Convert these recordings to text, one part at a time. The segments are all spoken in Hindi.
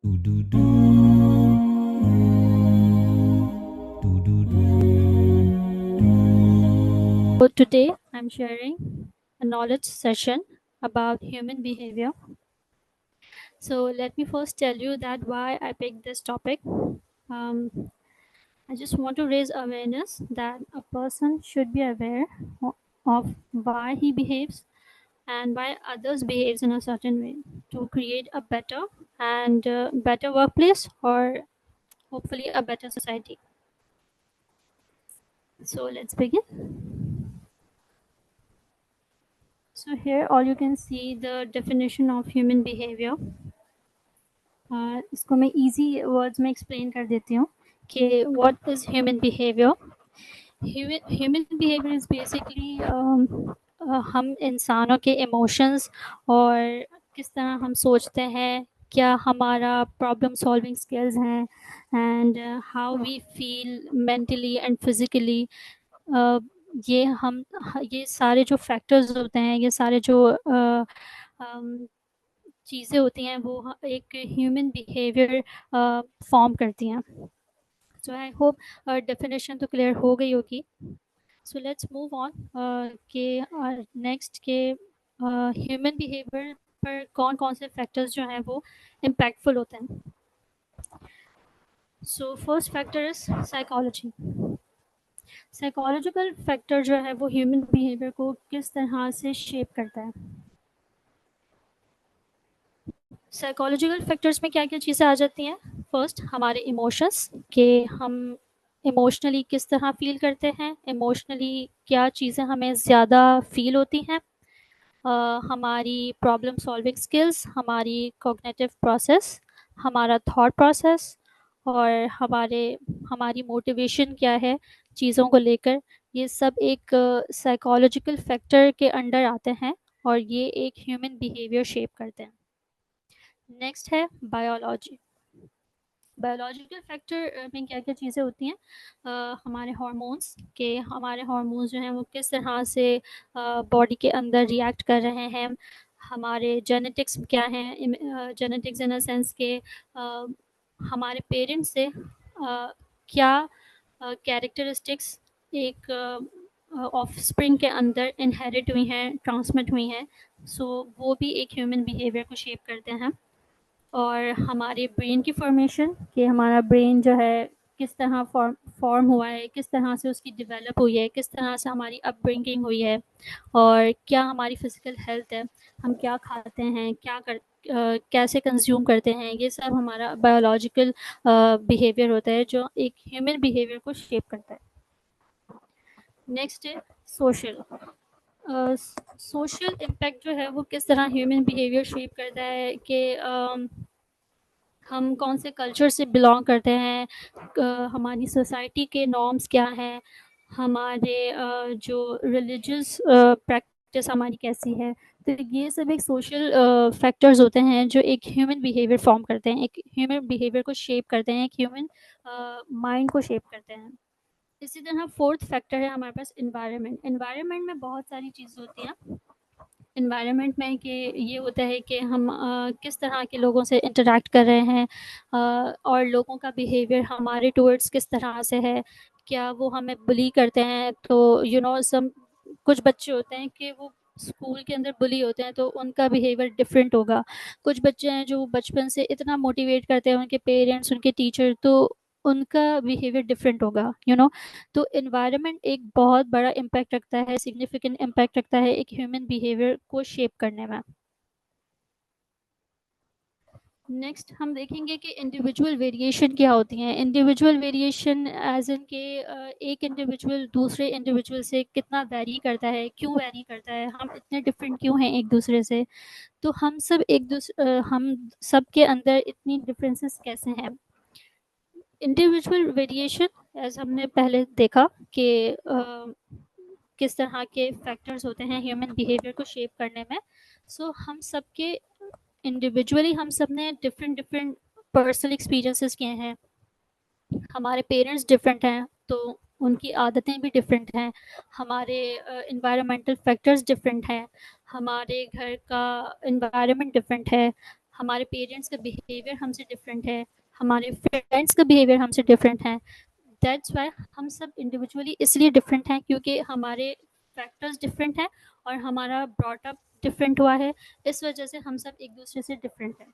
Do do do. Do do do. So today I'm sharing a knowledge session about human behavior. So let me first tell you that why I picked this topic. Um, I just want to raise awareness that a person should be aware of why he behaves and why others behaves in a certain way to create a better and better workplace or hopefully a better society. So let's begin. So here all you can see the definition of human behavior. इसको मैं easy words में explain कर देती हूँ कि what is human behavior. Human behavior is basically हम इंसानों के emotions और किस तरह हम सोचते हैं, क्या हमारा problem solving skills हैं and how we feel mentally and physically. ये सारे जो फैक्टर्स होते हैं, ये सारे जो चीज़ें होती हैं वो एक ह्यूमन बिहेवियर फॉर्म करती हैं. सो आई होप डेफिनेशन तो क्लियर हो गई होगी. सो लेट्स मूव ऑन के नेक्स्ट के ह्यूमन बिहेवियर पर कौन कौन से फैक्टर्स जो हैं वो इम्पैक्टफुल होते हैं. So first factor is psychology. Psychological factor जो है वो ह्यूमन बिहेवियर को किस तरह से शेप करता है. साइकोलॉजिकल फैक्टर्स में क्या-क्या चीज़ें आ जाती हैं. फर्स्ट हमारे इमोशंस कि हम इमोशनली किस तरह फ़ील करते हैं, इमोशनली क्या चीज़ें हमें ज़्यादा फ़ील होती हैं. हमारी प्रॉब्लम सॉल्विंग स्किल्स, हमारी कॉग्निटिव प्रोसेस, हमारा थॉट प्रोसेस और हमारी मोटिवेशन क्या है चीज़ों को लेकर. ये सब एक साइकोलॉजिकल फैक्टर के अंडर आते हैं और ये एक ह्यूमन बिहेवियर शेप करते हैं. नेक्स्ट है बायोलॉजी. बायोलॉजिकल फैक्टर में क्या-क्या चीज़ें होती हैं. हमारे हार्मोन्स के हमारे हार्मोन्स जो हैं वो किस तरह से बॉडी के अंदर रिएक्ट कर रहे हैं. हमारे जेनेटिक्स क्या हैं, जेनेटिक्स इन अ सेंस के हमारे पेरेंट्स से क्या कैरेक्टरिस्टिक्स एक ऑफस्प्रिंग के अंदर इनहेरिट हुई हैं, ट्रांसमिट हुई हैं. सो वो भी एक ह्यूमन बिहेवियर को शेप करते हैं. और हमारे ब्रेन की फॉर्मेशन कि हमारा ब्रेन जो है किस तरह फॉर्म हुआ है, किस तरह से उसकी डेवलप हुई है, किस तरह से हमारी अपब्रिंगिंग हुई है और क्या हमारी फिज़िकल हेल्थ है, हम क्या खाते हैं, कैसे कंज्यूम करते हैं. ये सब हमारा बायोलॉजिकल बिहेवियर होता है जो एक ह्यूमन बिहेवियर को शेप करता है. नेक्स्ट है सोशल. सोशल इम्पैक्ट जो है वो किस तरह ह्यूमन बिहेवियर शेप करता है कि हम कौन से कल्चर से बिलोंग करते हैं, हमारी सोसाइटी के नॉर्म्स क्या हैं, हमारे जो रिलीजियस प्रैक्टिस हमारी कैसी है. तो ये सब एक सोशल फैक्टर्स होते हैं जो एक ह्यूमन बिहेवियर फॉर्म करते हैं, एक ह्यूमन बिहेवियर को शेप करते हैं, एक ह्यूमन माइंड को शेप करते हैं. इसी तरह फोर्थ फैक्टर है हमारे पास इन्वायरमेंट. इन्वायरमेंट में बहुत सारी चीज़ें होती हैं. इन्वायरमेंट में कि ये होता है कि हम किस तरह के लोगों से इंटरेक्ट कर रहे हैं और लोगों का बिहेवियर हमारे टूवर्ड्स किस तरह से है. क्या वो हमें बुली करते हैं, तो सम कुछ बच्चे होते हैं कि वो स्कूल के अंदर बुली होते हैं तो उनका बिहेवियर डिफरेंट होगा. कुछ बच्चे हैं जो बचपन से इतना मोटिवेट करते हैं उनके पेरेंट्स, उनके टीचर, तो उनका बिहेवियर डिफरेंट होगा. तो एनवायरनमेंट एक बहुत बड़ा इम्पैक्ट रखता है, सिग्निफिकेंट इम्पैक्ट रखता है एक ह्यूमन बिहेवियर को शेप करने में. नेक्स्ट हम देखेंगे कि इंडिविजुअल वेरिएशन क्या होती हैं. इंडिविजुअल वेरिएशन एज इन के एक इंडिविजुअल दूसरे इंडिविजुअल से कितना वेरी करता है, क्यों वेरी करता है, हम इतने डिफरेंट क्यों हैं एक दूसरे से. तो हम सब के अंदर इतनी डिफरेंसेस कैसे हैं. इंडिविजुअल वेरिएशन एज हमने पहले देखा कि किस तरह के फैक्टर्स होते हैं ह्यूमन बिहेवियर को शेप करने में. हम सबके इंडिविजुअली हम सब ने डिफरेंट डिफरेंट पर्सनल एक्सपीरियंसेस किए हैं. हमारे पेरेंट्स डिफरेंट हैं तो उनकी आदतें भी डिफरेंट हैं. हमारे इन्वायरमेंटल फैक्टर्स डिफरेंट हैं. हमारे घर का इन्वायरमेंट डिफरेंट है. हमारे पेरेंट्स का बिहेवियर हमसे डिफरेंट है, हमारे फ्रेंड्स का बिहेवियर हमसे डिफरेंट है। दैट्स वाई हम सब इंडिविजुअली इसलिए डिफरेंट हैं क्योंकि हमारे फैक्टर्स डिफरेंट हैं और हमारा ब्रॉट अप डिफरेंट हुआ है। इस वजह से हम सब एक दूसरे से डिफरेंट हैं।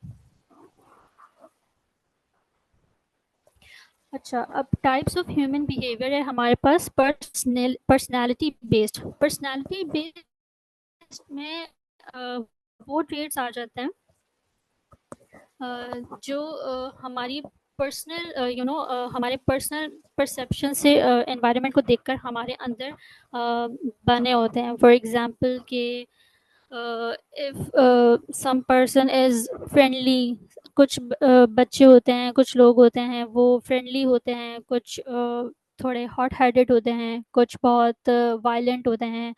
अच्छा, अब टाइप्स ऑफ ह्यूमन बिहेवियर है हमारे पास। पर्सनैलिटी बेस्ड में वो ट्रेड्स आ जाते हैं जो हमारी पर्सनल हमारे पर्सनल परसेप्शन से एनवायरनमेंट को देखकर हमारे अंदर बने होते हैं। फॉर एग्जांपल कि if some person is friendly, कुछ बच्चे होते हैं, कुछ लोग होते हैं वो फ्रेंडली होते हैं, कुछ थोड़े हॉट हार्टेड होते हैं, कुछ बहुत वायलेंट होते हैं।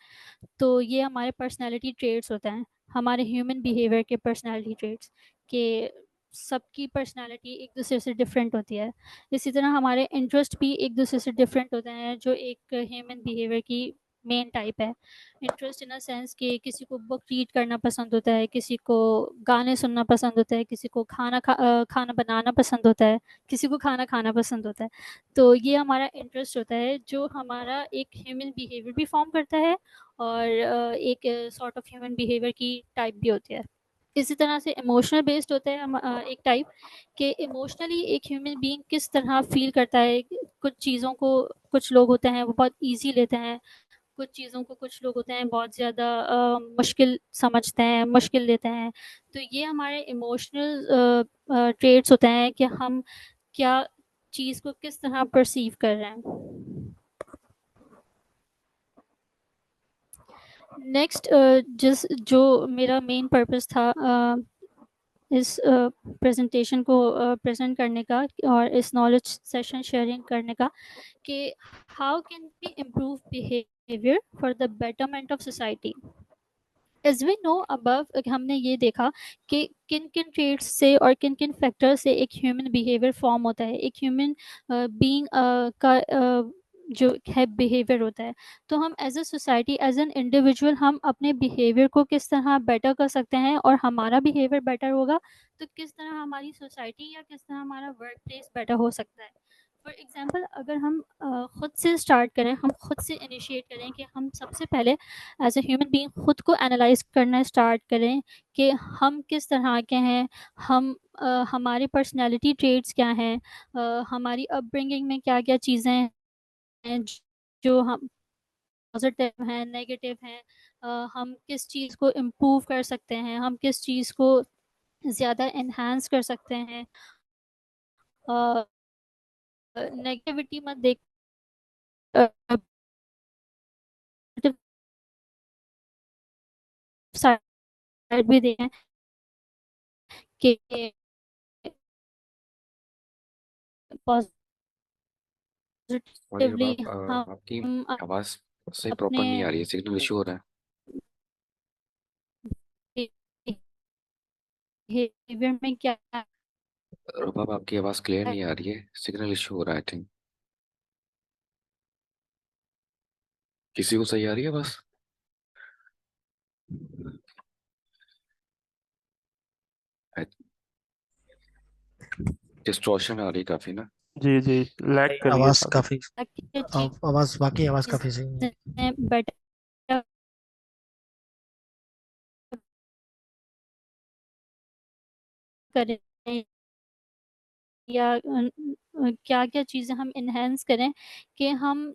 तो ये हमारे पर्सनैलिटी ट्रेट्स होते हैं, हमारे ह्यूमन बिहेवियर के पर्सनैलिटी ट्रेट्स के। सबकी पर्सनैलिटी एक दूसरे से डिफरेंट होती है। इसी तरह हमारे इंटरेस्ट भी एक दूसरे से डिफरेंट होते हैं, जो एक ह्यूमन बिहेवियर की मेन टाइप है। इंटरेस्ट इन अ सेंस कि किसी को बुक रीड करना पसंद होता है, किसी को गाने सुनना पसंद होता है, किसी को खाना बनाना पसंद होता है, किसी को खाना खाना पसंद होता है। तो ये हमारा इंटरेस्ट होता है जो हमारा एक ह्यूमन बिहेवियर भी फॉर्म करता है और एक सॉर्ट ऑफ ह्यूमन बिहेवियर की टाइप भी होती है। इसी तरह से इमोशनल बेस्ड होता है एक टाइप कि इमोशनली एक ह्यूमन बीइंग किस तरह फील करता है कुछ चीज़ों को। कुछ लोग होते हैं वो बहुत इजी लेते हैं कुछ चीज़ों को, कुछ लोग होते हैं बहुत ज़्यादा मुश्किल समझते हैं, मुश्किल लेते हैं। तो ये हमारे इमोशनल ट्रेट्स होते हैं कि हम क्या चीज़ को किस तरह परसीव कर रहे हैं। नेक्स्ट जिस जो मेरा मेन पर्पस था इस प्रेजेंटेशन को प्रेजेंट करने का और इस नॉलेज सेशन शेयरिंग करने का, कि how can we improve behaviour for the betterment of society. As we know above, हमने ये देखा कि किन किन ट्रेड्स से और किन किन फैक्टर से एक ह्यूमन बिहेवियर फॉर्म होता है, एक ह्यूमन बीइंग का जो है बिहेवियर होता है। तो हम as a society, as an individual, हम अपने बिहेवियर को किस तरह बेटर कर सकते हैं और हमारा बिहेवियर बेटर होगा तो किस तरह हमारी सोसाइटी या किस तरह हमारा वर्क प्लेस बेटर हो सकता है। फॉर एग्जाम्पल, अगर हम खुद से स्टार्ट करें, हम खुद से इनिशिएट करें कि हम सबसे पहले एज ए ह्यूमन बीइंग खुद को एनालाइज करना स्टार्ट करें कि हम किस तरह के हैं, हम हमारे पर्सनैलिटी ट्रेट्स क्या हैं, हमारी अपब्रिंगिंग में क्या क्या चीज़ें हैं जो हम पॉजिटिव हैं, नेगेटिव हैं, हम किस चीज़ को इम्प्रूव कर सकते हैं, हम किस चीज़ को ज़्यादा इन्हांस कर सकते हैं। नेगेटिविटी मत देख, साइड भी देखें कि सॉरी पॉजिटिवली आपकी हम आवाज़ सही अपने प्रॉपर नहीं आ रही है, सिग्नल इशू हो रहा है। बिहेवियर में क्या रुबाब आपकी आवाज़ क्लियर नहीं आ रही है, सिग्नल इशू हो रहा है। आई थिंक किसी को सही आ रही है बस। डिस्टॉर्शन आ रही है काफ़ी ना। जी जी, लैग कर रही है आवाज काफी। काफी चीज़ें आवाज काफी सही है। बेटर करें या क्या क्या चीज़ें हम इन्हेंस करें कि हम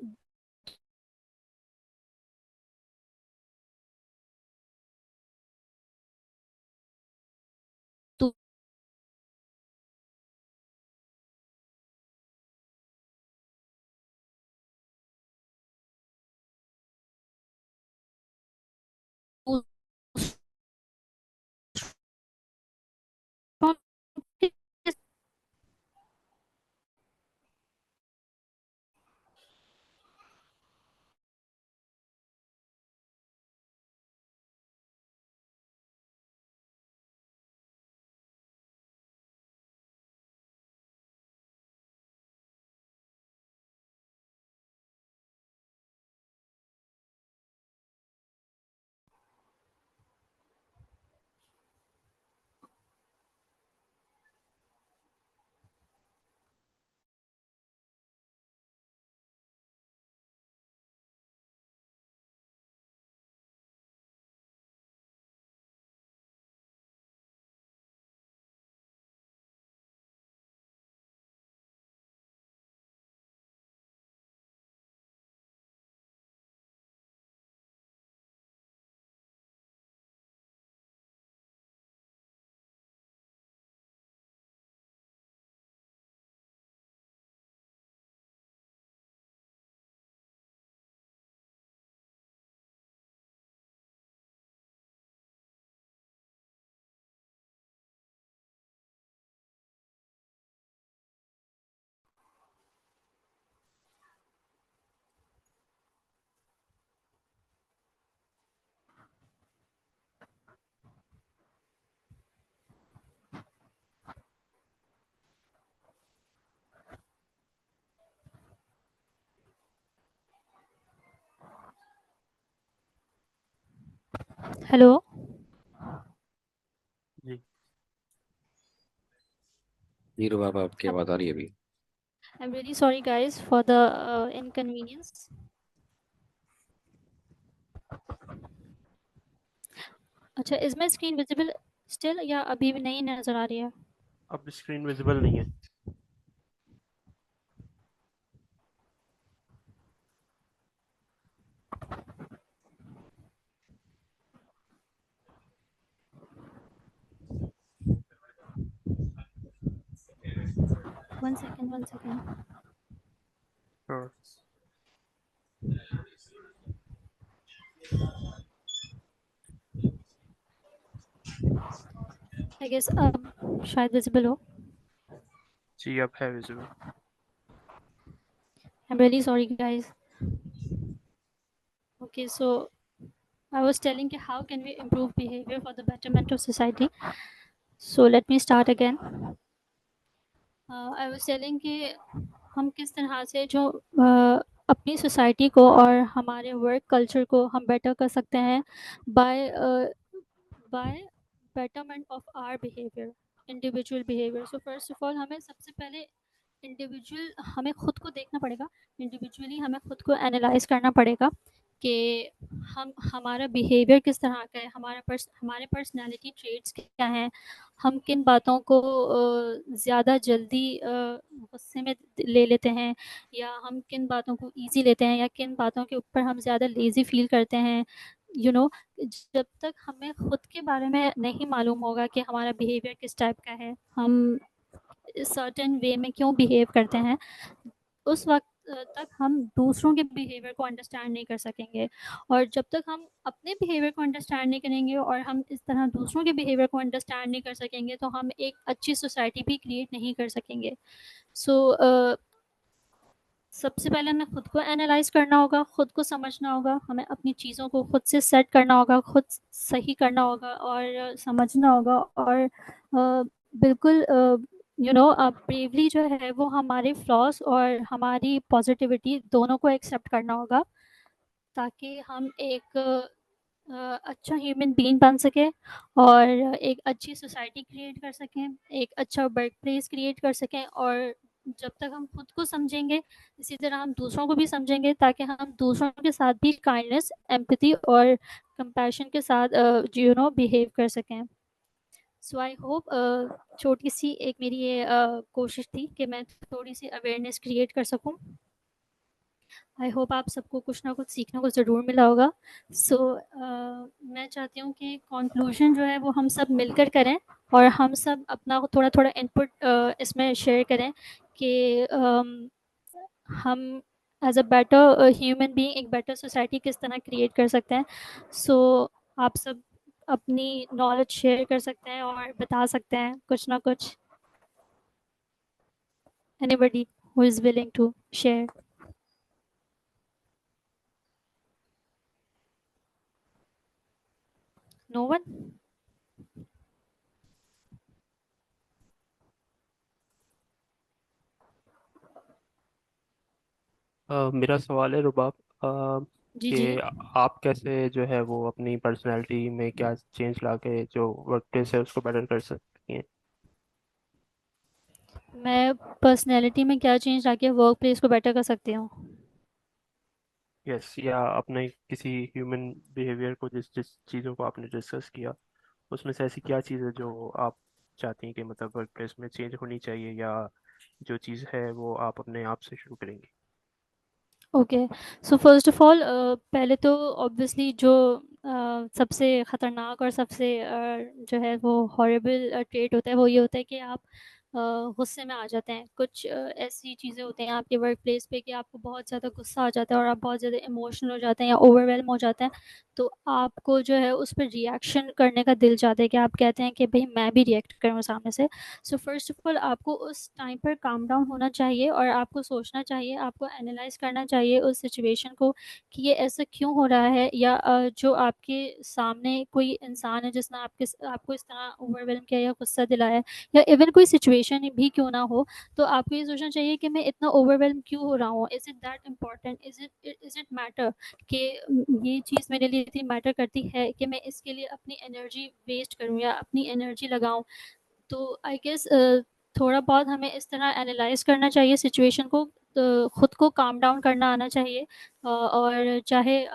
हेलो। जी जी रुबाब आपकी आवाज आ रही है अभी। I am really sorry guys for the inconvenience. अच्छा, is my screen visible still या अभी भी नहीं नजर आ रही है? अब स्क्रीन विजिबल नहीं है। One second one second. हाँ, आई गेस अब शायद विजिबल हो। जी अब है visible. I am really sorry guys. Okay, so I was telling कि how can we improve behavior for the betterment of society. So let me start again. I was telling कि हम किस तरह से जो अपनी सोसाइटी को और हमारे वर्क कल्चर को हम बेटर कर सकते हैं by by betterment of our behaviour, individual behaviour. So first of all हमें सबसे पहले इंडिविजुअल हमें खुद को देखना पड़ेगा। इंडिविजुअली हमें खुद को एनालाइज करना पड़ेगा कि हम हमारा बिहेवियर किस तरह का है, हमारे पर्सनालिटी ट्रेट्स क्या हैं, हम किन बातों को ज़्यादा जल्दी गुस्से में ले लेते हैं, या हम किन बातों को इजी लेते हैं, या किन बातों के ऊपर हम ज़्यादा लेज़ी फील करते हैं। यू नो, जब तक हमें खुद के बारे में नहीं मालूम होगा कि हमारा बिहेवियर किस टाइप का है, हम सर्टेन वे में क्यों बिहेव करते हैं, उस वक्त तक हम दूसरों के बिहेवियर को अंडरस्टैंड नहीं कर सकेंगे। और जब तक हम अपने बिहेवियर को अंडरस्टैंड नहीं करेंगे और हम इस तरह दूसरों के बिहेवियर को अंडरस्टैंड नहीं कर सकेंगे, तो हम एक अच्छी सोसाइटी भी क्रिएट नहीं कर सकेंगे। सो सबसे पहले हमें खुद को एनालाइज करना होगा, खुद को समझना होगा, हमें अपनी चीज़ों को खुद से सेट करना होगा, खुद सही करना होगा और समझना होगा। और बिल्कुल ब्रेवली जो है वो हमारे फ्लॉज और हमारी पॉजिटिविटी दोनों को एक्सेप्ट करना होगा, ताकि हम एक अच्छा ह्यूमन बीइंग बन सके और एक अच्छी सोसाइटी क्रिएट कर सकें, एक अच्छा वर्क प्लेस क्रिएट कर सकें। और जब तक हम खुद को समझेंगे, इसी तरह हम दूसरों को भी समझेंगे, ताकि हम दूसरों के साथ भी काइंडनेस, एम्पैथी और कंपैशन के साथ बिहेव कर सकें। सो आई होप छोटी सी एक मेरी ये कोशिश थी कि मैं थोड़ी सी अवेयरनेस क्रिएट कर सकूं। आई होप आप सबको कुछ ना कुछ सीखने को ज़रूर मिला होगा। सो मैं चाहती हूँ कि कंक्लूजन जो है वो हम सब मिलकर करें, और हम सब अपना थोड़ा थोड़ा इनपुट इसमें शेयर करें कि हम as a better human being एक बेटर सोसाइटी किस तरह क्रिएट कर सकते हैं। सो आप सब अपनी नॉलेज शेयर कर सकते हैं और बता सकते हैं कुछ ना कुछ। Anybody who is willing to share? No one? मेरा सवाल है रुबाब, जी जी। कि आप कैसे जो है वो अपनी पर्सनैलिटी में क्या चेंज लाके जो वर्क प्लेस है उसको बेटर कर सकती हैं। मैं पर्सनैलिटी में क्या चेंज लाके वर्क प्लेस को बेटर कर सकती हूँ? यस, या अपने किसी ह्यूमन बिहेवियर को, जिस जिस चीज़ों को आपने डिस्कस किया उसमें से ऐसी क्या चीज़ है जो आप चाहती हैं कि मतलब वर्क प्लेस में चेंज होनी चाहिए, या जो चीज़ है वो आप अपने आप से शुरू करेंगी। Okay, so first of all पहले तो ऑब्वियसली जो सबसे ख़तरनाक और सबसे जो है वो हॉरिबल ट्रेट होता है, वो ये होता है कि आप गुस्से में आ जाते हैं। कुछ ऐसी चीज़ें होती हैं आपके वर्क प्लेस पे कि आपको बहुत ज़्यादा गुस्सा आ जाता है और आप बहुत ज़्यादा इमोशनल हो जाते हैं या ओवरवेलम हो जाते हैं। तो आपको जो है उस पर रिएक्शन करने का दिल चाहता है कि आप कहते हैं कि भाई मैं भी रिएक्ट करूँ सामने से। सो फर्स्ट ऑफ ऑल आपको उस टाइम पर काम डाउन होना चाहिए और आपको सोचना चाहिए, आपको एनालाइज करना चाहिए उस सिचुएशन को कि ये ऐसा क्यों हो रहा है, या जो आपके सामने कोई इंसान है जिसने आपको इस तरह ओवरवेलम किया या गुस्सा दिलाया, या इवन कोई सिचुएशन भी क्यों ना हो, तो आपको ये सोचना चाहिए कि मैं इतना ओवरवेलम क्यों हो रहा हूँ। Is it that important, is it matter कि ये चीज़ मेरे लिए इतनी मैटर करती है कि मैं इसके लिए अपनी एनर्जी वेस्ट करूँ या अपनी एनर्जी लगाऊँ। तो आई गेस थोड़ा बहुत हमें इस तरह एनालाइज़ करना चाहिए सिचुएशन को, खुद को काम डाउन करना आना चाहिए। और चाहे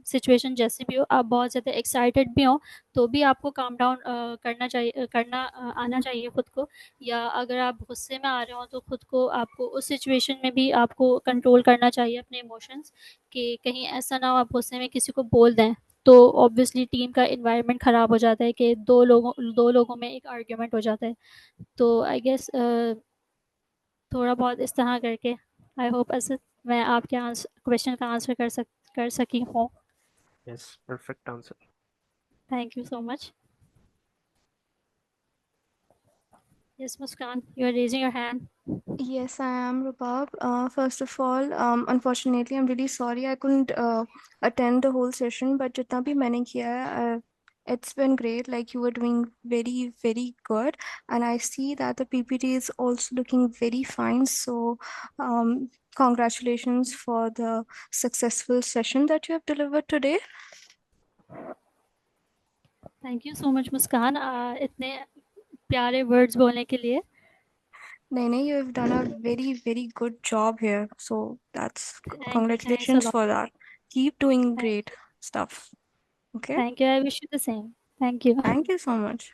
सिचुएशन जैसी भी हो, आप बहुत ज़्यादा एक्साइटेड भी हों, तो भी आपको काम डाउन करना आना चाहिए खुद को। या अगर आप गुस्से में आ रहे हो, तो खुद को आपको उस सिचुएशन में भी आपको कंट्रोल करना चाहिए अपने इमोशंस, कि कहीं ऐसा ना हो आप गुस्से में किसी को बोल दें, तो ऑब्वियसली टीम का एनवायरनमेंट ख़राब हो जाता है कि दो लोगों में एक आर्ग्यूमेंट हो जाता है। तो आई गेस थोड़ा बहुत इस तरह करके, आई होप ऐसे मैं आपके क्वेश्चन का आंसर कर सकी हूँ। Yes, perfect answer. Thank you so much. Yes Muskan, you are raising your hand. Yes, I am, Rubab. First of all, unfortunately, I'm really sorry I couldn't attend the whole session, but जितना भी मैंने किया है, it's been great. Like you were doing very, very good, and I see that the PPT is also looking very fine. So, congratulations for the successful session that you have delivered today. Thank you so much Muskan, इतने प्यारे वर्ड्स बोलने के लिए। Naine, you have done a very, very good job here. So that's thanks a congratulations lot. for that. Keep doing great stuff. Okay. Thank you, I wish you the same. Thank you. Thank you so much.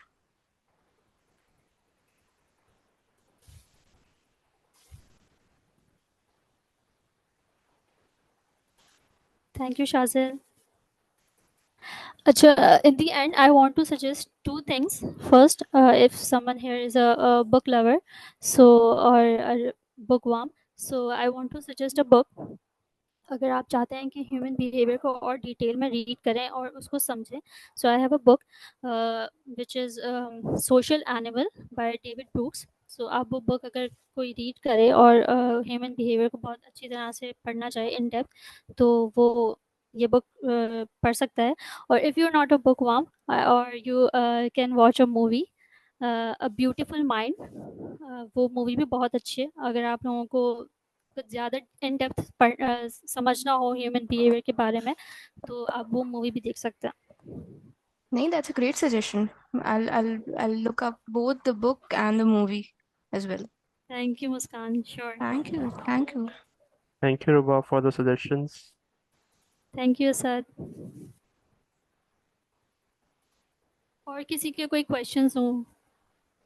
Thank you, Shazil. Acha, in the end, I want to suggest two things. First, if someone here is a book lover, or a bookworm, so I want to suggest a book. अगर आप चाहते हैं कि ह्यूमन बिहेवियर को और डिटेल में रीड करें और उसको समझें, so I have a book which is social animal by David Brooks. So आप वो बुक अगर कोई रीड करे और ह्यूमन बिहेवियर को बहुत अच्छी तरह से पढ़ना चाहे इन डेप्थ, तो वो ये बुक पढ़ सकता है। और if you are not a bookworm, और you can watch a movie a beautiful mind, वो मूवी भी बहुत अच्छी है। अगर आप लोगों को कुछ ज़्यादा इन डेप्थ समझना हो ह्यूमन बिहेवियर के बारे में, तो आप वो मूवी भी देख सकते हैं। Nee, that's a great suggestion. I'll look up both the book and the movie as well. Thank you Muskan, sure. Thank you. Thank you. Thank you, Ruba, for the suggestions. Thank you sir. और किसी के कोई क्वेश्चंस हो,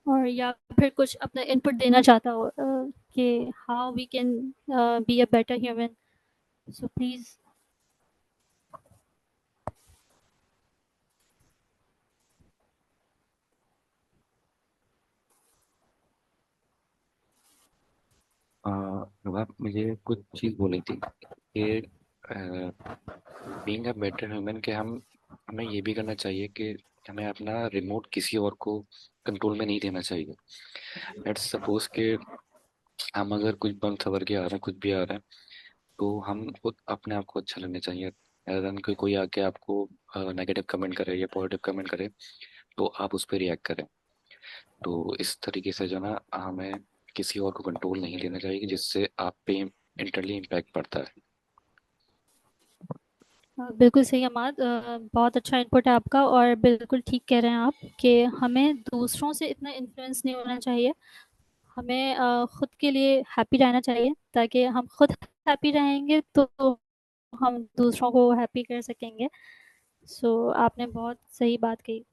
और या फिर कुछ अपना इनपुट देना चाहता हो कि how we can be a better human, so please. Ruba, मुझे कुछ चीज़ बोली थी कि बीइंग अ बेटर ह्यूमन के हमें ये भी करना चाहिए कि हमें अपना रिमोट किसी और को कंट्रोल में नहीं देना चाहिए। लेट्स सपोज कि हम अगर कुछ बम सवर के आ रहे हैं, कुछ भी आ रहा है, तो हम खुद अपने आप को अच्छा लगना चाहिए। rather than कि कोई आके आपको नेगेटिव कमेंट करे या पॉजिटिव कमेंट करे, तो आप उस पर रिएक्ट करें। तो इस तरीके से जो ना, हमें किसी और को कंट्रोल नहीं लेना चाहिए जिससे आप पे इंटरली इम्पैक्ट पड़ता है। बिल्कुल सही अमाद, बहुत अच्छा इनपुट है आपका, और बिल्कुल ठीक कह रहे हैं आप कि हमें दूसरों से इतना इन्फ्लुएंस नहीं होना चाहिए। हमें खुद के लिए हैप्पी रहना चाहिए, ताकि हम खुद हैप्पी रहेंगे तो हम दूसरों को हैप्पी कर सकेंगे। सो आपने बहुत सही बात कही।